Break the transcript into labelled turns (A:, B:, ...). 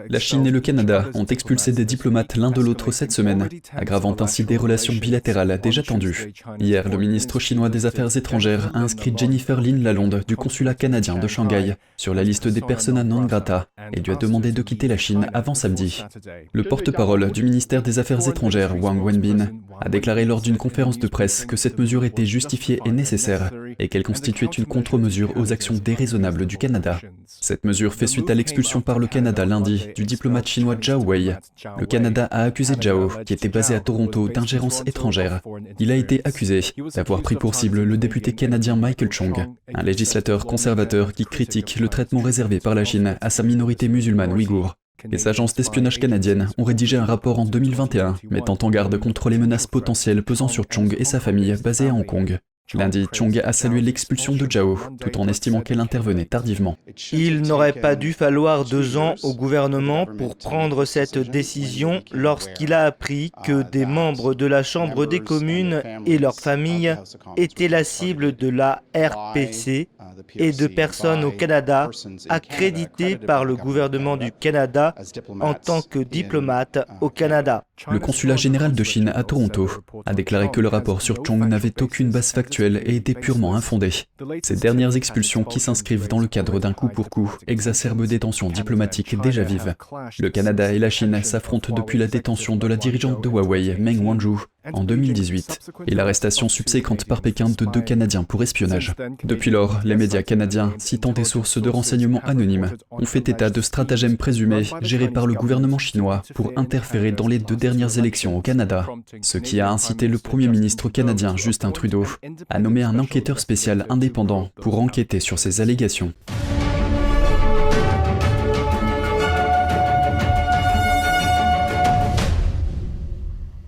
A: La Chine et le Canada ont expulsé des diplomates l'un de l'autre cette semaine, aggravant ainsi des relations bilatérales déjà tendues. Hier, le ministre chinois des Affaires étrangères a inscrit Jennifer Lin Lalonde du consulat canadien de Shanghai sur la liste des persona non grata et lui a demandé de quitter la Chine avant samedi. Le porte-parole du ministère des Affaires étrangères, Wang Wenbin, a déclaré lors d'une conférence de presse que cette mesure était justifiée et nécessaire et qu'elle constituait une contre-mesure aux actions déraisonnables du Canada. Cette mesure fait suite à l'expulsion par le Canada lundi du diplomate chinois Zhao Wei. Le Canada a accusé Zhao, qui était basé à Toronto, d'ingérence étrangère. Il a été accusé d'avoir pris pour cible le député canadien Michael Chong, un législateur conservateur qui critique le traitement réservé par la Chine à sa minorité musulmane ouïghour. Les agences d'espionnage canadiennes ont rédigé un rapport en 2021 mettant en garde contre les menaces potentielles pesant sur Chong et sa famille basée à Hong Kong. Lundi, Chong a salué l'expulsion de Zhao, tout en estimant qu'elle intervenait tardivement.
B: Il n'aurait pas dû falloir 2 ans au gouvernement pour prendre cette décision lorsqu'il a appris que des membres de la Chambre des communes et leurs familles étaient la cible de la RPC et de personnes au Canada accréditées par le gouvernement du Canada en tant que diplomates au Canada.
A: Le consulat général de Chine à Toronto a déclaré que le rapport sur Chong n'avait aucune base factuelle et était purement infondé. Ces dernières expulsions, qui s'inscrivent dans le cadre d'un coup pour coup, exacerbent des tensions diplomatiques déjà vives. Le Canada et la Chine s'affrontent depuis la détention de la dirigeante de Huawei, Meng Wanzhou, en 2018, et l'arrestation subséquente par Pékin de 2 Canadiens pour espionnage. Depuis lors, les médias canadiens, citant des sources de renseignements anonymes, ont fait état de stratagèmes présumés gérés par le gouvernement chinois pour interférer dans les 2 dernières élections au Canada, ce qui a incité le Premier ministre canadien Justin Trudeau à nommer un enquêteur spécial indépendant pour enquêter sur ces allégations.